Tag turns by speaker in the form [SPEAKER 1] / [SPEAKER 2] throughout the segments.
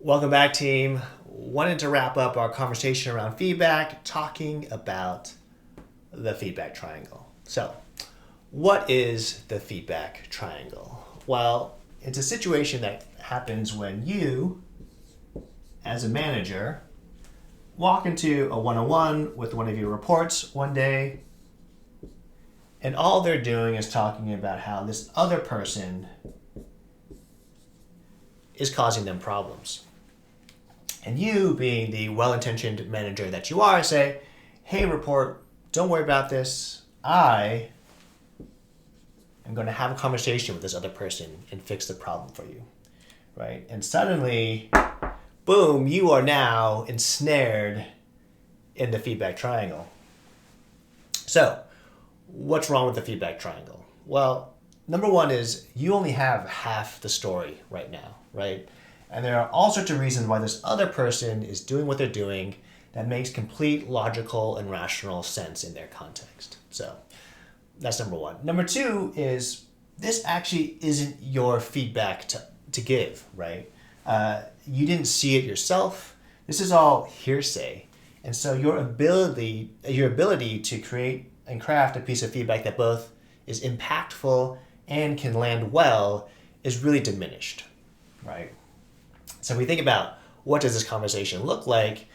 [SPEAKER 1] Welcome back, team. Wanted to wrap up our conversation around feedback, talking about the feedback triangle. So, what is the feedback triangle? Well, it's a situation that happens when you, as a manager, walk into a one-on-one with one of your reports one day, and all they're doing is talking about how this other person is causing them problems. And you, being the well-intentioned manager that you are, say, hey, report, don't worry about this. I am going to have a conversation with this other person and fix the problem for you, right? And suddenly, boom, you are now ensnared in the feedback triangle. So, what's wrong with the feedback triangle? Well, number one is you only have half the story right now, right? And there are all sorts of reasons why this other person is doing what they're doing that makes complete logical and rational sense in their context. So that's number one. Number two is this actually isn't your feedback to give, right? You didn't see it yourself. This is all hearsay. And so your ability to create and craft a piece of feedback that both is impactful and can land well is really diminished, right? So we think about what does this conversation look like.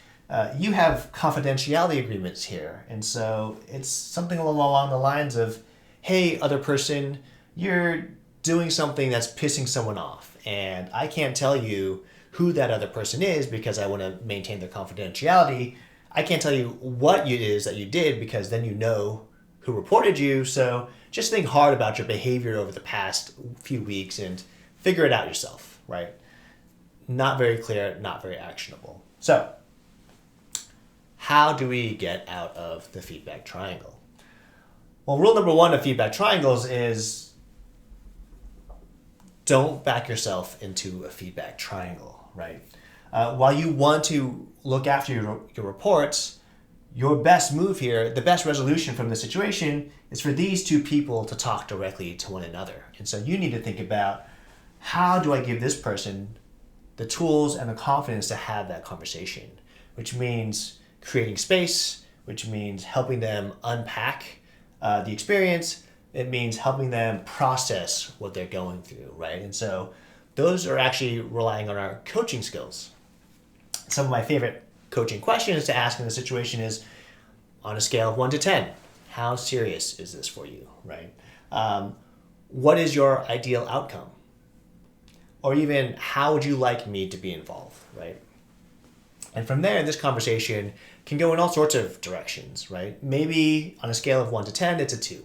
[SPEAKER 1] You have confidentiality agreements here. And so it's something along the lines of, hey, other person, you're doing something that's pissing someone off. And I can't tell you who that other person is because I want to maintain their confidentiality. I can't tell you what it is that you did because then you know who reported you. So just think hard about your behavior over the past few weeks and figure it out yourself, right? Not very clear, not very actionable. So, how do we get out of the feedback triangle? Well, rule number one of feedback triangles is don't back yourself into a feedback triangle, right? While you want to look after your reports, your best move here, the best resolution from the situation is for these two people to talk directly to one another. And so you need to think about, how do I give this person the tools and the confidence to have that conversation, which means creating space, which means helping them unpack the experience. It means helping them process what they're going through, right? And so those are actually relying on our coaching skills. Some of my favorite coaching questions to ask in this situation is, on a scale of 1 to 10, how serious is this for you, right? What is your ideal outcome? Or even, how would you like me to be involved, right? And from there, this conversation can go in all sorts of directions, right? Maybe on a scale of 1 to 10, it's a 2.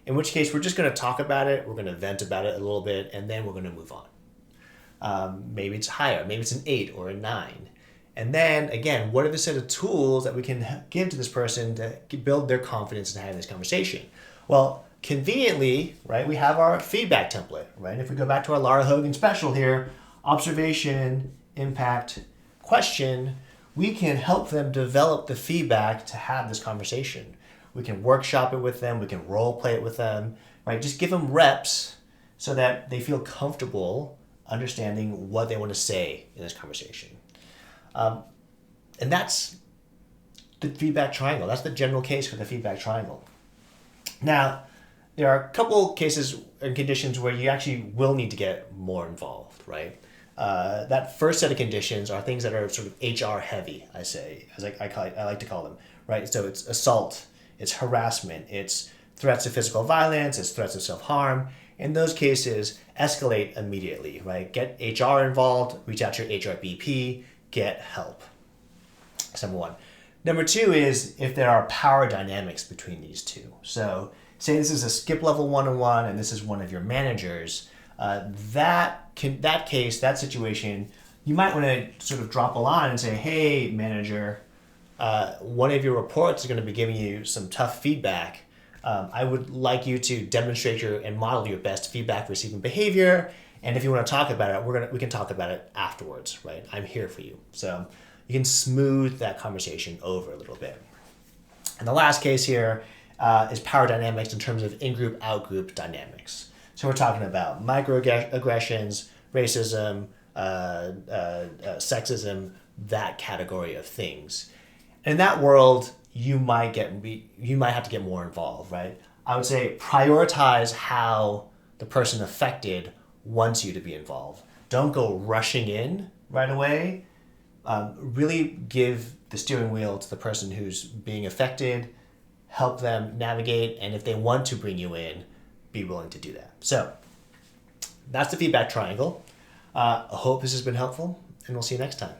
[SPEAKER 1] In which case, we're just going to talk about it, we're going to vent about it a little bit, and then we're going to move on. Maybe it's higher, maybe it's an 8 or a 9. And then, again, what are the set of tools that we can give to this person to build their confidence in having this conversation? Well, conveniently, right, we have our feedback template, right? If we go back to our Lara Hogan special here, observation, impact, question, we can help them develop the feedback to have this conversation. We can workshop it with them, we can role play it with them, right? Just give them reps so that they feel comfortable understanding what they want to say in this conversation. And that's the feedback triangle. That's the general case for the feedback triangle. Now, there are a couple cases and conditions where you actually will need to get more involved, right? That first set of conditions are things that are sort of HR heavy, I say, as I like to call them, right? So it's assault, it's harassment, it's threats of physical violence, it's threats of self-harm. In those cases, escalate immediately, right? Get HR involved, reach out to your HR BP, get help. That's number one. Number two is if there are power dynamics between these two. So say this is a skip level one-on-one and this is one of your managers, that situation, you might want to sort of drop a line and say, hey, manager, one of your reports is going to be giving you some tough feedback. I would like you to demonstrate and model your best feedback receiving behavior. And if you want to talk about it, we can talk about it afterwards, right? I'm here for you. So you can smooth that conversation over a little bit. And the last case here is power dynamics in terms of in-group, out-group dynamics. So we're talking about microaggressions, racism, sexism, that category of things. In that world, you might have to get more involved, right? I would say prioritize how the person affected wants you to be involved. Don't go rushing in right away. Really give the steering wheel to the person who's being affected, help them navigate, and if they want to bring you in, be willing to do that. So that's the feedback triangle. I hope this has been helpful, and we'll see you next time.